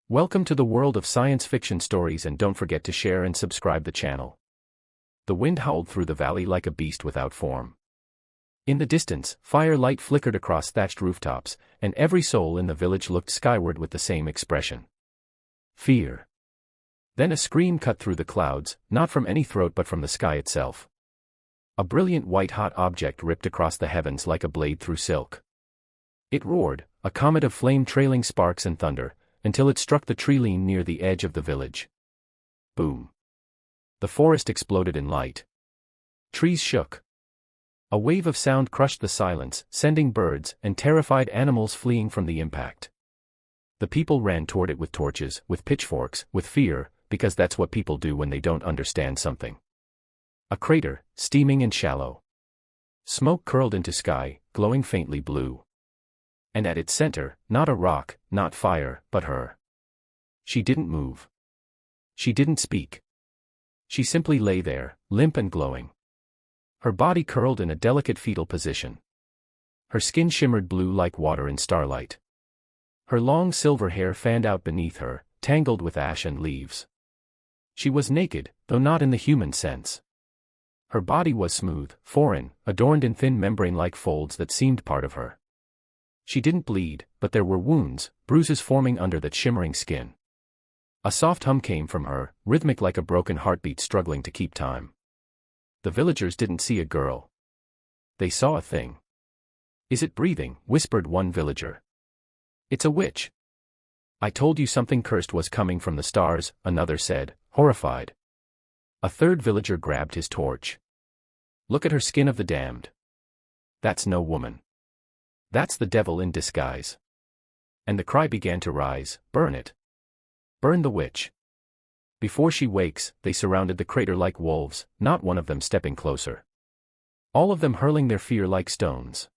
Welcome to the world of science fiction stories, and don't forget to share and subscribe the channel. The wind howled through the valley like a beast without form. In the distance, firelight flickered across thatched rooftops, and every soul in the village looked skyward with the same expression. Fear. Then a scream cut through the clouds, not from any throat but from the sky itself. A brilliant white-hot object ripped across the heavens like a blade through silk. It roared, a comet of flame trailing sparks and thunder, until it struck the tree line near the edge of the village. Boom. The forest exploded in light. Trees shook. A wave of sound crushed the silence, sending birds and terrified animals fleeing from the impact. The people ran toward it with torches, with pitchforks, with fear, because that's what people do when they don't understand something. A crater, steaming and shallow. Smoke curled into sky, glowing faintly blue. And at its center, not a rock, not fire, but her. She didn't move. She didn't speak. She simply lay there, limp and glowing. Her body curled in a delicate fetal position. Her skin shimmered blue like water in starlight. Her long silver hair fanned out beneath her, tangled with ash and leaves. She was naked, though not in the human sense. Her body was smooth, foreign, adorned in thin membrane-like folds that seemed part of her. She didn't bleed, but there were wounds, bruises forming under that shimmering skin. A soft hum came from her, rhythmic like a broken heartbeat struggling to keep time. The villagers didn't see a girl. They saw a thing. "Is it breathing?" whispered one villager. "It's a witch." "I told you something cursed was coming from the stars," another said, horrified. A third villager grabbed his torch. "Look at her skin of the damned. That's no woman. That's the devil in disguise." And the cry began to rise, "Burn it. Burn the witch." Before she wakes, they surrounded the crater like wolves, not one of them stepping closer. All of them hurling their fear like stones.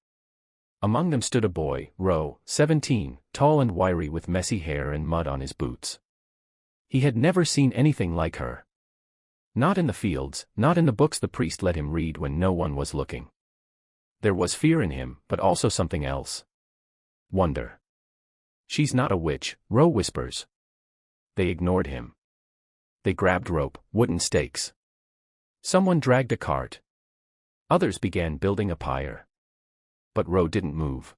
Among them stood a boy, Ro, 17, tall and wiry with messy hair and mud on his boots. He had never seen anything like her. Not in the fields, not in the books the priest let him read when no one was looking. There was fear in him, but also something else. Wonder. "She's not a witch," Ro whispers. They ignored him. They grabbed rope, wooden stakes. Someone dragged a cart. Others began building a pyre. But Ro didn't move.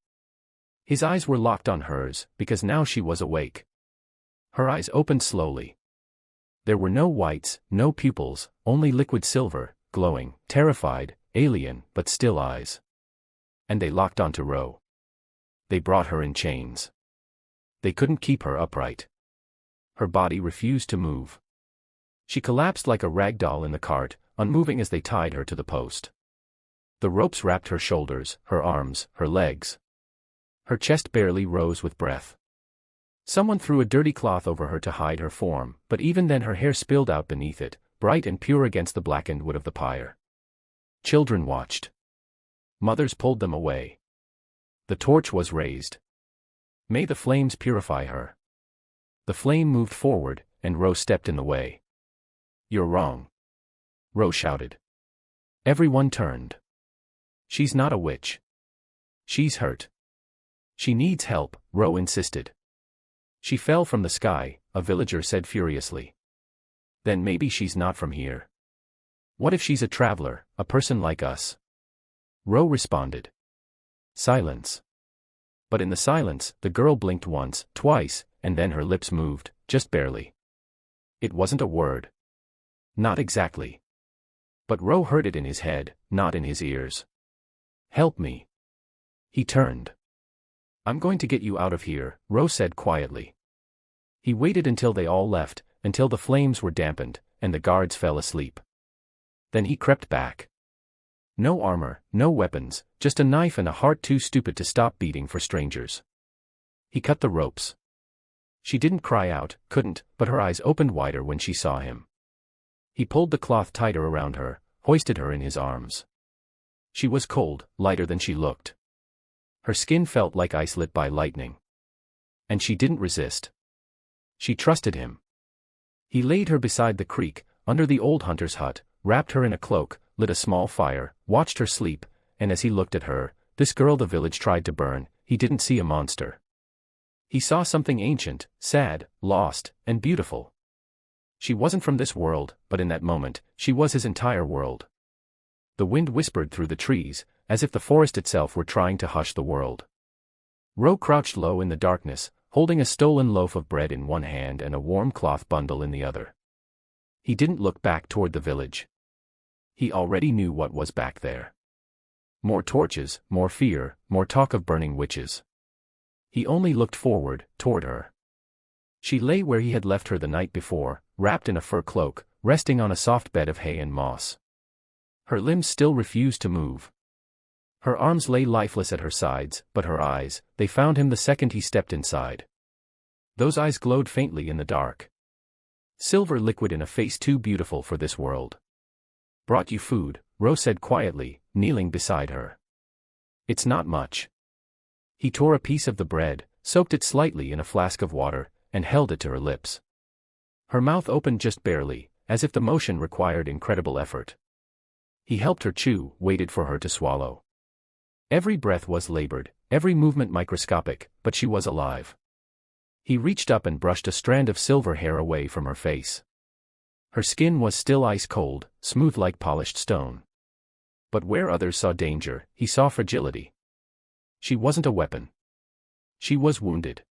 His eyes were locked on hers, because now she was awake. Her eyes opened slowly. There were no whites, no pupils, only liquid silver, glowing, terrified, alien, but still eyes. And they locked onto Ro. They brought her in chains. They couldn't keep her upright. Her body refused to move. She collapsed like a rag doll in the cart, unmoving as they tied her to the post. The ropes wrapped her shoulders, her arms, her legs. Her chest barely rose with breath. Someone threw a dirty cloth over her to hide her form, but even then her hair spilled out beneath it, bright and pure against the blackened wood of the pyre. Children watched. Mothers pulled them away. The torch was raised. "May the flames purify her." The flame moved forward, and Ro stepped in the way. "You're wrong," Ro shouted. Everyone turned. "She's not a witch. She's hurt. She needs help," Ro insisted. "She fell from the sky," a villager said furiously. "Then maybe she's not from here. What if she's a traveler, a person like us?" Ro responded. Silence. But in the silence, the girl blinked once, twice, and then her lips moved, just barely. It wasn't a word. Not exactly. But Ro heard it in his head, not in his ears. "Help me." He turned. "I'm going to get you out of here," Ro said quietly. He waited until they all left, until the flames were dampened, and the guards fell asleep. Then he crept back. No armor, no weapons, just a knife and a heart too stupid to stop beating for strangers. He cut the ropes. She didn't cry out, couldn't, but her eyes opened wider when she saw him. He pulled the cloth tighter around her, hoisted her in his arms. She was cold, lighter than she looked. Her skin felt like ice lit by lightning. And she didn't resist. She trusted him. He laid her beside the creek, under the old hunter's hut, wrapped her in a cloak, lit a small fire, watched her sleep, and as he looked at her, this girl the village tried to burn, he didn't see a monster. He saw something ancient, sad, lost, and beautiful. She wasn't from this world, but in that moment, she was his entire world. The wind whispered through the trees, as if the forest itself were trying to hush the world. Ro crouched low in the darkness, holding a stolen loaf of bread in one hand and a warm cloth bundle in the other. He didn't look back toward the village. He already knew what was back there. More torches, more fear, more talk of burning witches. He only looked forward, toward her. She lay where he had left her the night before, wrapped in a fur cloak, resting on a soft bed of hay and moss. Her limbs still refused to move. Her arms lay lifeless at her sides, but her eyes, they found him the second he stepped inside. Those eyes glowed faintly in the dark. Silver liquid in a face too beautiful for this world. "Brought you food," Ro said quietly, kneeling beside her. "It's not much." He tore a piece of the bread, soaked it slightly in a flask of water, and held it to her lips. Her mouth opened just barely, as if the motion required incredible effort. He helped her chew, waited for her to swallow. Every breath was labored, every movement microscopic, but she was alive. He reached up and brushed a strand of silver hair away from her face. Her skin was still ice cold, smooth like polished stone. But where others saw danger, he saw fragility. She wasn't a weapon. She was wounded.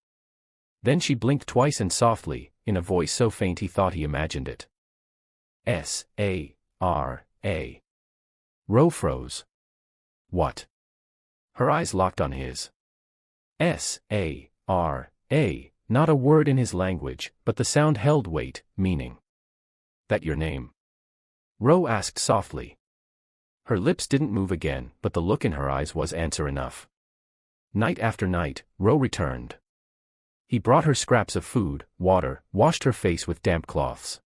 Then she blinked twice and softly, in a voice so faint he thought he imagined it. S-A-R-A. Ro froze. What? Her eyes locked on his. S-A-R-A, not a word in his language, but the sound held weight, meaning. "That your name?" Ro asked softly. Her lips didn't move again, but the look in her eyes was answer enough. Night after night, Ro returned. He brought her scraps of food, water, washed her face with damp cloths.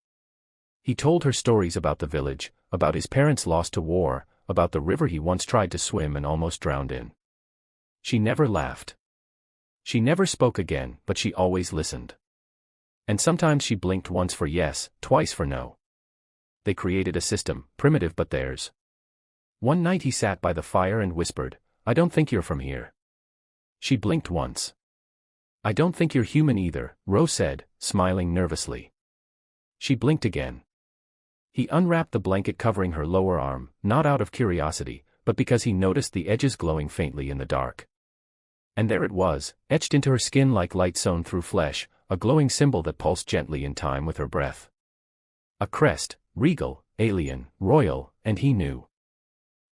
He told her stories about the village, about his parents lost to war, about the river he once tried to swim and almost drowned in. She never laughed. She never spoke again, but she always listened. And sometimes she blinked once for yes, twice for no. They created a system, primitive but theirs. One night he sat by the fire and whispered, "I don't think you're from here." She blinked once. "I don't think you're human either," Ro said, smiling nervously. She blinked again. He unwrapped the blanket covering her lower arm, not out of curiosity, but because he noticed the edges glowing faintly in the dark. And there it was, etched into her skin like light sewn through flesh, a glowing symbol that pulsed gently in time with her breath. A crest, regal, alien, royal, and he knew.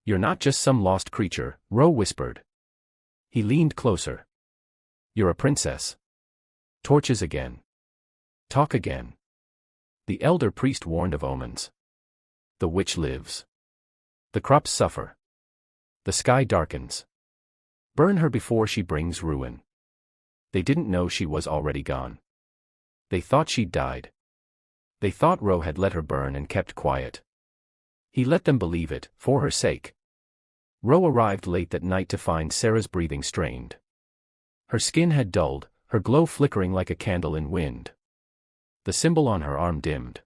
"You're not just some lost creature," Ro whispered. He leaned closer. "You're a princess." Torches again. Talk again. The elder priest warned of omens. The witch lives. The crops suffer. The sky darkens. Burn her before she brings ruin. They didn't know she was already gone. They thought she'd died. They thought Ro had let her burn and kept quiet. He let them believe it, for her sake. Ro arrived late that night to find Sarah's breathing strained. Her skin had dulled, her glow flickering like a candle in wind. The symbol on her arm dimmed.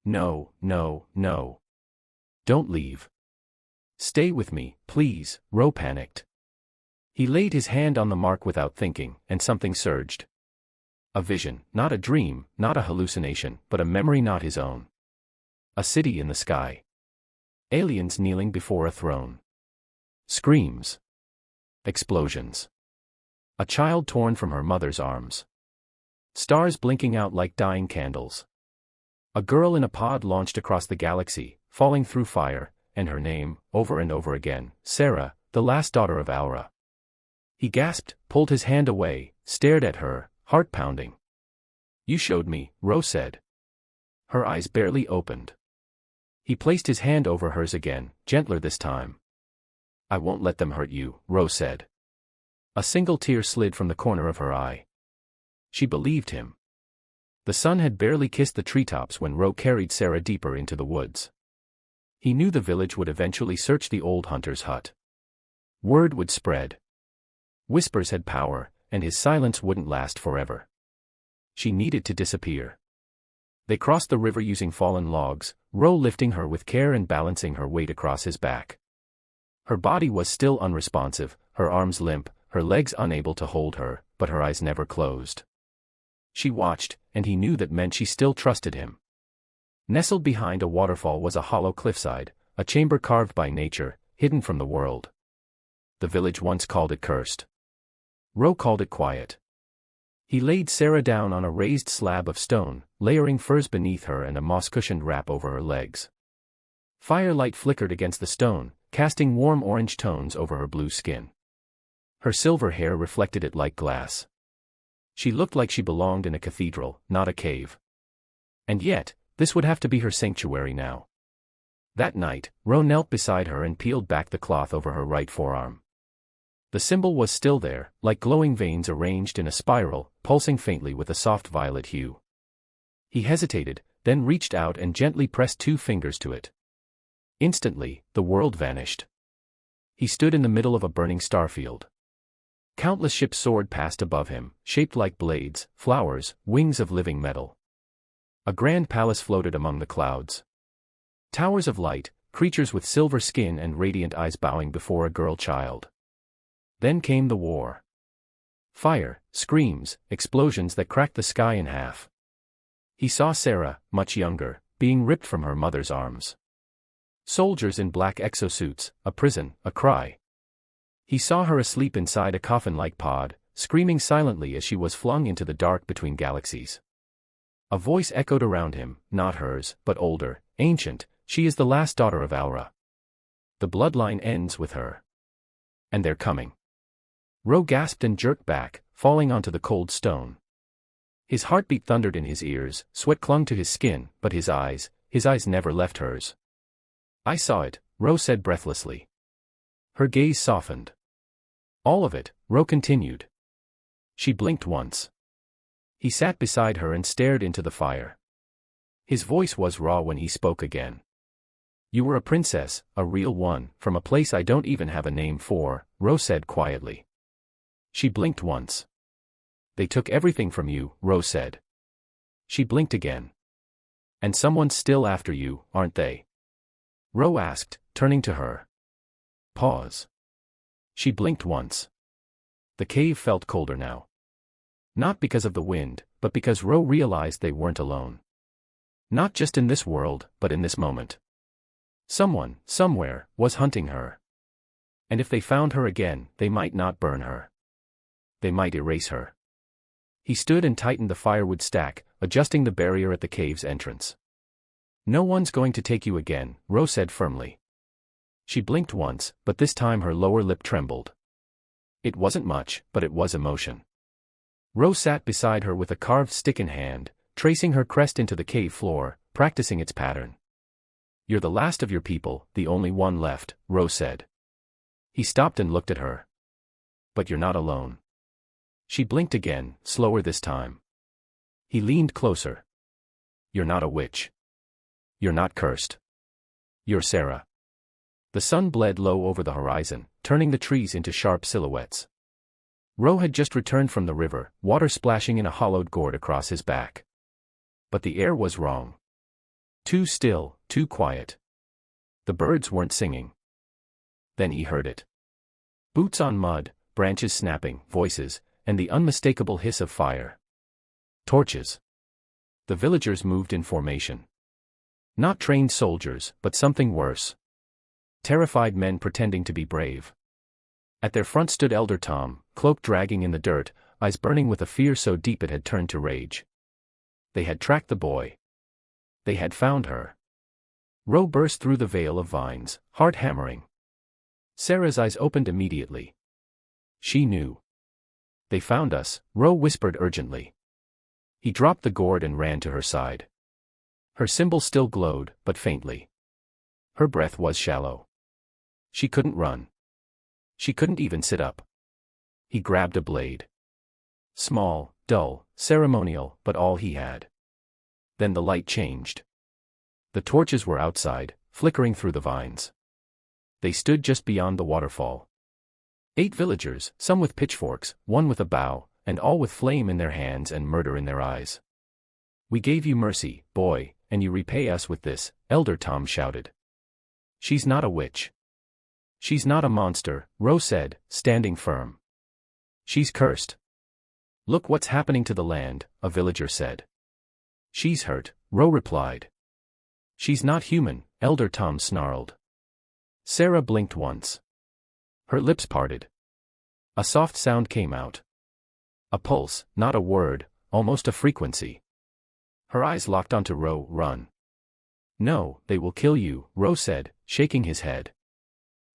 "No, no, no. Don't leave. Stay with me, please," Ro panicked. He laid his hand on the mark without thinking, and something surged. A vision, not a dream, not a hallucination, but a memory not his own. A city in the sky. Aliens kneeling before a throne. Screams. Explosions. A child torn from her mother's arms. Stars blinking out like dying candles. A girl in a pod launched across the galaxy, falling through fire, and her name, over and over again, Sarah, the last daughter of Aura. He gasped, pulled his hand away, stared at her, heart pounding. "You showed me," Ro said. Her eyes barely opened. He placed his hand over hers again, gentler this time. "I won't let them hurt you," Ro said. A single tear slid from the corner of her eye. She believed him. The sun had barely kissed the treetops when Ro carried Sarah deeper into the woods. He knew the village would eventually search the old hunter's hut. Word would spread. Whispers had power, and his silence wouldn't last forever. She needed to disappear. They crossed the river using fallen logs, Ro lifting her with care and balancing her weight across his back. Her body was still unresponsive, her arms limp, her legs unable to hold her, but her eyes never closed. She watched, and he knew that meant she still trusted him. Nestled behind a waterfall was a hollow cliffside, a chamber carved by nature, hidden from the world. The village once called it cursed. Ro called it quiet. He laid Sarah down on a raised slab of stone, layering furs beneath her and a moss-cushioned wrap over her legs. Firelight flickered against the stone, casting warm orange tones over her blue skin. Her silver hair reflected it like glass. She looked like she belonged in a cathedral, not a cave. And yet, this would have to be her sanctuary now. That night, Ro knelt beside her and peeled back the cloth over her right forearm. The symbol was still there, like glowing veins arranged in a spiral, pulsing faintly with a soft violet hue. He hesitated, then reached out and gently pressed 2 fingers to it. Instantly, the world vanished. He stood in the middle of a burning starfield. Countless ships soared past above him, shaped like blades, flowers, wings of living metal. A grand palace floated among the clouds. Towers of light, creatures with silver skin and radiant eyes bowing before a girl child. Then came the war. Fire, screams, explosions that cracked the sky in half. He saw Sarah, much younger, being ripped from her mother's arms. Soldiers in black exosuits, a prison, a cry. He saw her asleep inside a coffin-like pod, screaming silently as she was flung into the dark between galaxies. A voice echoed around him, not hers, but older, ancient. She is the last daughter of Alra. The bloodline ends with her. And they're coming. Ro gasped and jerked back, falling onto the cold stone. His heartbeat thundered in his ears, sweat clung to his skin, but his eyes never left hers. I saw it, Ro said breathlessly. Her gaze softened. All of it, Ro continued. She blinked once. He sat beside her and stared into the fire. His voice was raw when he spoke again. You were a princess, a real one, from a place I don't even have a name for, Ro said quietly. She blinked once. They took everything from you, Ro said. She blinked again. And someone's still after you, aren't they? Ro asked, turning to her. Pause. She blinked once. The cave felt colder now. Not because of the wind, but because Ro realized they weren't alone. Not just in this world, but in this moment. Someone, somewhere, was hunting her. And if they found her again, they might not burn her. They might erase her. He stood and tightened the firewood stack, adjusting the barrier at the cave's entrance. No one's going to take you again, Ro said firmly. She blinked once, but this time her lower lip trembled. It wasn't much, but it was emotion. Ro sat beside her with a carved stick in hand, tracing her crest into the cave floor, practicing its pattern. You're the last of your people, the only one left, Ro said. He stopped and looked at her. But you're not alone. She blinked again, slower this time. He leaned closer. You're not a witch. You're not cursed. You're Sarah. The sun bled low over the horizon, turning the trees into sharp silhouettes. Ro had just returned from the river, water splashing in a hollowed gourd across his back. But the air was wrong. Too still, too quiet. The birds weren't singing. Then he heard it. Boots on mud, branches snapping, voices, and the unmistakable hiss of fire. Torches. The villagers moved in formation. Not trained soldiers, but something worse. Terrified men pretending to be brave. At their front stood Elder Tom, cloak dragging in the dirt, eyes burning with a fear so deep it had turned to rage. They had tracked the boy. They had found her. Ro burst through the veil of vines, heart hammering. Sarah's eyes opened immediately. She knew. They found us, Ro whispered urgently. He dropped the gourd and ran to her side. Her symbol still glowed, but faintly. Her breath was shallow. She couldn't run. She couldn't even sit up. He grabbed a blade. Small, dull, ceremonial, but all he had. Then the light changed. The torches were outside, flickering through the vines. They stood just beyond the waterfall. 8 villagers, some with pitchforks, one with a bow, and all with flame in their hands and murder in their eyes. We gave you mercy, boy, and you repay us with this, Elder Tom shouted. She's not a witch. She's not a monster, Ro said, standing firm. She's cursed. Look what's happening to the land, a villager said. She's hurt, Ro replied. She's not human, Elder Tom snarled. Sarah blinked once. Her lips parted. A soft sound came out. A pulse, not a word, almost a frequency. Her eyes locked onto Ro. Run. No, they will kill you, Ro said, shaking his head.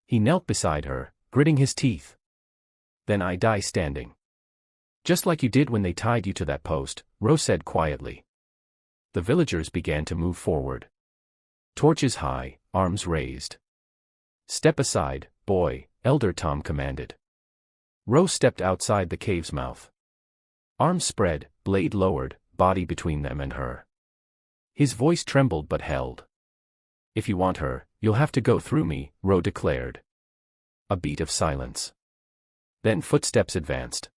He knelt beside her, gritting his teeth. Then I die standing. Just like you did when they tied you to that post, Ro said quietly. The villagers began to move forward. Torches high, arms raised. Step aside, boy, Elder Tom commanded. Ro stepped outside the cave's mouth. Arms spread, blade lowered, body between them and her. His voice trembled but held. If you want her, you'll have to go through me, Ro declared. A beat of silence. Then footsteps advanced.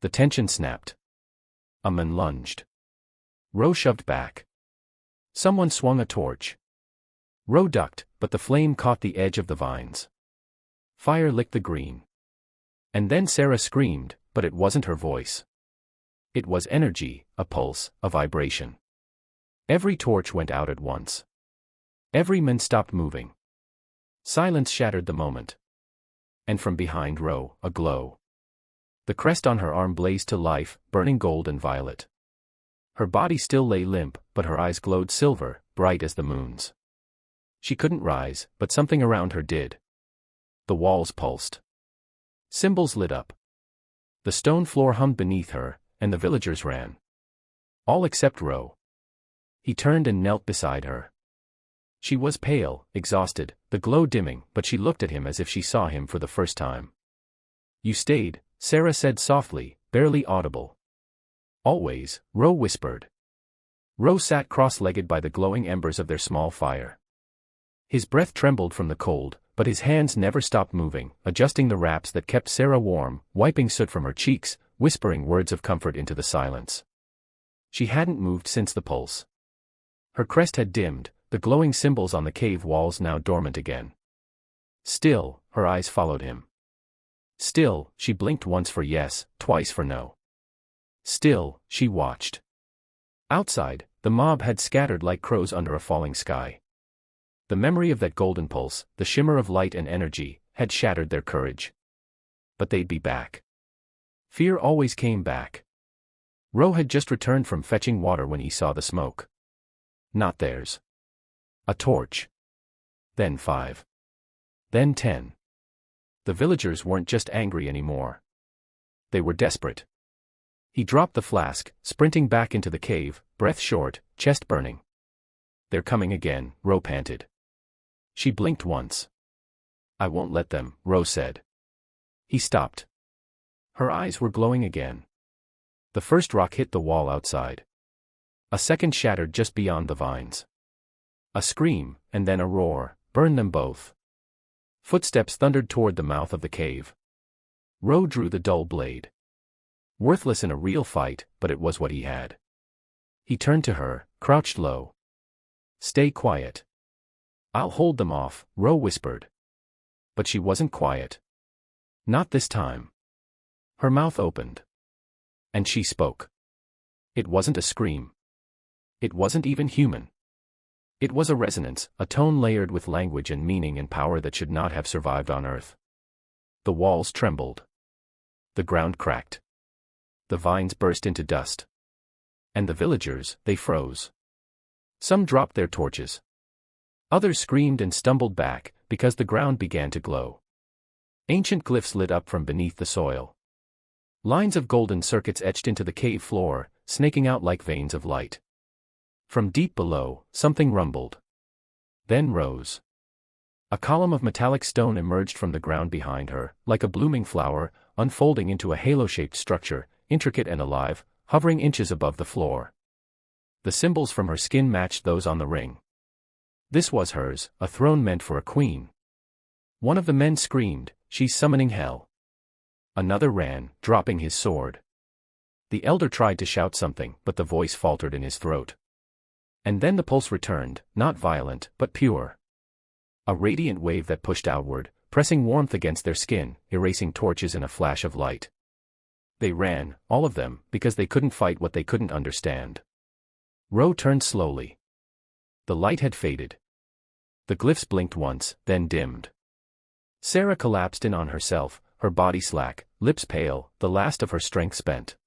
The tension snapped. A man lunged. Ro shoved back. Someone swung a torch. Ro ducked, but the flame caught the edge of the vines. Fire licked the green. And then Sarah screamed, but it wasn't her voice. It was energy, a pulse, a vibration. Every torch went out at once. Every man stopped moving. Silence shattered the moment. And from behind Ro, a glow. The crest on her arm blazed to life, burning gold and violet. Her body still lay limp, but her eyes glowed silver, bright as the moon's. She couldn't rise, but something around her did. The walls pulsed. Symbols lit up. The stone floor hummed beneath her, and the villagers ran. All except Ro. He turned and knelt beside her. She was pale, exhausted, the glow dimming, but she looked at him as if she saw him for the first time. You stayed, Sarah said softly, barely audible. Always, Ro whispered. Ro sat cross-legged by the glowing embers of their small fire. His breath trembled from the cold, but his hands never stopped moving, adjusting the wraps that kept Sarah warm, wiping soot from her cheeks, whispering words of comfort into the silence. She hadn't moved since the pulse. Her crest had dimmed, the glowing symbols on the cave walls now dormant again. Still, her eyes followed him. Still, she blinked once for yes, twice for no. Still, she watched. Outside, the mob had scattered like crows under a falling sky. The memory of that golden pulse, the shimmer of light and energy, had shattered their courage. But they'd be back. Fear always came back. Ro had just returned from fetching water when he saw the smoke. Not theirs. A torch. Then 5. Then 10. The villagers weren't just angry anymore. They were desperate. He dropped the flask, sprinting back into the cave, breath short, chest burning. They're coming again, Ro panted. She blinked once. I won't let them, Ro said. He stopped. Her eyes were glowing again. The first rock hit the wall outside. A second shattered just beyond the vines. A scream, and then a roar, burned them both. Footsteps thundered toward the mouth of the cave. Ro drew the dull blade. Worthless in a real fight, but it was what he had. He turned to her, crouched low. Stay quiet. I'll hold them off, Ro whispered. But she wasn't quiet. Not this time. Her mouth opened. And she spoke. It wasn't a scream. It wasn't even human. It was a resonance, a tone layered with language and meaning and power that should not have survived on Earth. The walls trembled. The ground cracked. The vines burst into dust. And the villagers, they froze. Some dropped their torches. Others screamed and stumbled back, because the ground began to glow. Ancient glyphs lit up from beneath the soil. Lines of golden circuits etched into the cave floor, snaking out like veins of light. From deep below, something rumbled. Then rose. A column of metallic stone emerged from the ground behind her, like a blooming flower, unfolding into a halo-shaped structure, intricate and alive, hovering inches above the floor. The symbols from her skin matched those on the ring. This was hers, a throne meant for a queen. One of the men screamed, "She's summoning hell." Another ran, dropping his sword. The elder tried to shout something, but the voice faltered in his throat. And then the pulse returned, not violent, but pure. A radiant wave that pushed outward, pressing warmth against their skin, erasing torches in a flash of light. They ran, all of them, because they couldn't fight what they couldn't understand. Ro turned slowly. The light had faded. The glyphs blinked once, then dimmed. Sarah collapsed in on herself, her body slack, lips pale, the last of her strength spent.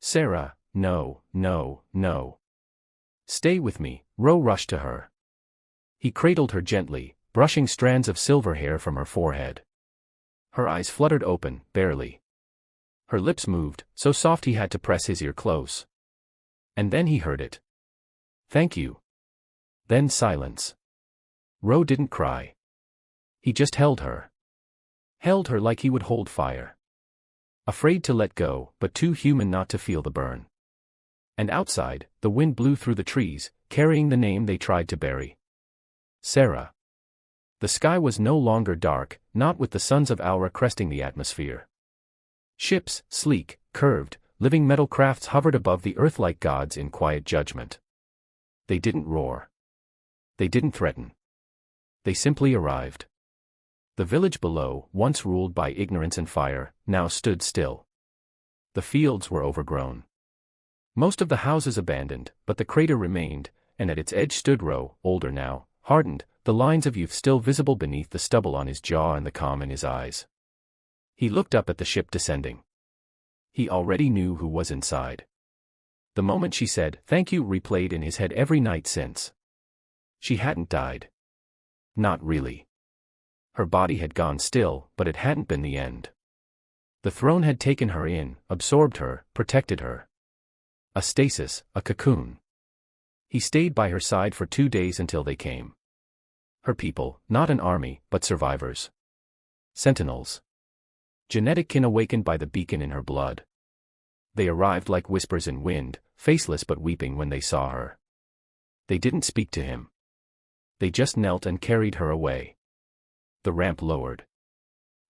Sarah, no, no, no. Stay with me, Ro rushed to her. He cradled her gently, brushing strands of silver hair from her forehead. Her eyes fluttered open, barely. Her lips moved, so soft he had to press his ear close. And then he heard it. Thank you. Then silence. Ro didn't cry. He just held her. Held her like he would hold fire. Afraid to let go, but too human not to feel the burn. And outside, the wind blew through the trees, carrying the name they tried to bury. Sarah. The sky was no longer dark, not with the sons of Aura cresting the atmosphere. Ships, sleek, curved, living metal crafts hovered above the earth like gods in quiet judgment. They didn't roar. They didn't threaten. They simply arrived. The village below, once ruled by ignorance and fire, now stood still. The fields were overgrown. Most of the houses abandoned, but the crater remained, and at its edge stood Ro, older now, hardened, the lines of youth still visible beneath the stubble on his jaw and the calm in his eyes. He looked up at the ship descending. He already knew who was inside. The moment she said, "Thank you," replayed in his head every night since. She hadn't died. Not really. Her body had gone still, but it hadn't been the end. The throne had taken her in, absorbed her, protected her. A stasis, a cocoon. He stayed by her side for 2 days until they came. Her people, not an army, but survivors. Sentinels. Genetic kin awakened by the beacon in her blood. They arrived like whispers in wind, faceless but weeping when they saw her. They didn't speak to him. They just knelt and carried her away. The ramp lowered.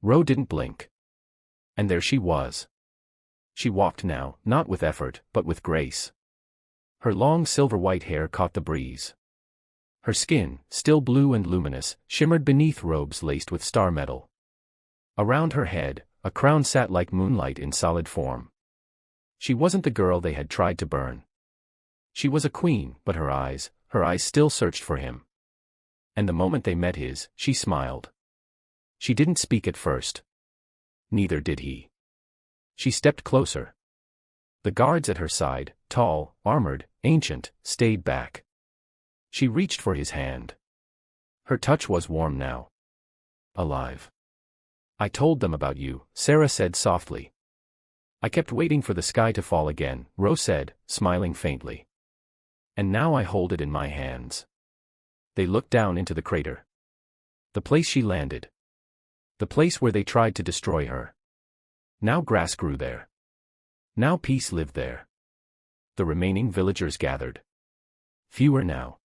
Ro didn't blink. And there she was. She walked now, not with effort, but with grace. Her long silver-white hair caught the breeze. Her skin, still blue and luminous, shimmered beneath robes laced with star metal. Around her head, a crown sat like moonlight in solid form. She wasn't the girl they had tried to burn. She was a queen, but her eyes still searched for him. And the moment they met his, she smiled. She didn't speak at first. Neither did he. She stepped closer. The guards at her side, tall, armored, ancient, stayed back. She reached for his hand. Her touch was warm now. Alive. "I told them about you," Sarah said softly. "I kept waiting for the sky to fall again," Ro said, smiling faintly. "And now I hold it in my hands." They looked down into the crater. The place she landed. The place where they tried to destroy her. Now grass grew there. Now peace lived there. The remaining villagers gathered. Fewer now.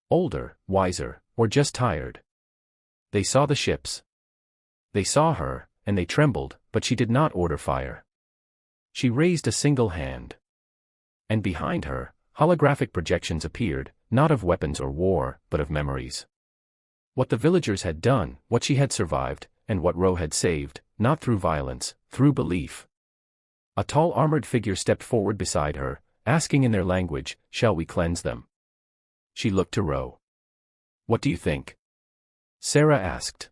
Older, wiser, or just tired. They saw the ships. They saw her, and they trembled, but she did not order fire. She raised a single hand. And behind her, holographic projections appeared, not of weapons or war, but of memories. What the villagers had done, what she had survived, and what Ro had saved, not through violence, through belief. A tall armored figure stepped forward beside her, asking in their language, "Shall we cleanse them?" She looked to Ro. "What do you think?" Sarah asked.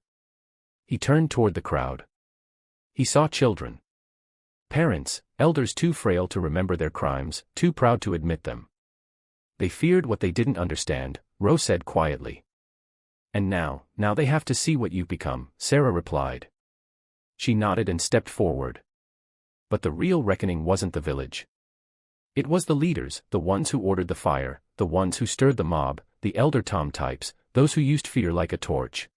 He turned toward the crowd. He saw children. Parents, elders too frail to remember their crimes, too proud to admit them. They feared what they didn't understand, Ro said quietly. "And now they have to see what you've become," Sarah replied. She nodded and stepped forward. But the real reckoning wasn't the village. It was the leaders, the ones who ordered the fire, the ones who stirred the mob, the elder Tom types, those who used fear like a torch.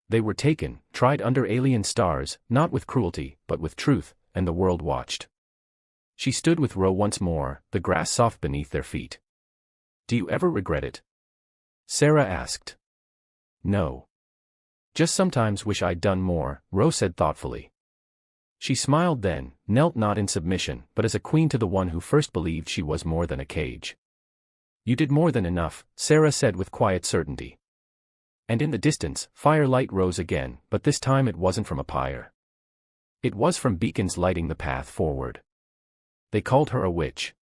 They were taken, tried under alien stars, not with cruelty, but with truth, and the world watched. She stood with Ro once more, the grass soft beneath their feet. "Do you ever regret it?" Sarah asked. "No. Just sometimes wish I'd done more," Ro said thoughtfully. She smiled then, knelt not in submission, but as a queen to the one who first believed she was more than a cage. "You did more than enough," Sarah said with quiet certainty. And in the distance, firelight rose again, but this time it wasn't from a pyre. It was from beacons lighting the path forward. They called her a witch.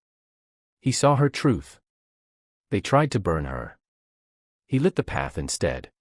He saw her truth. They tried to burn her. He lit the path instead.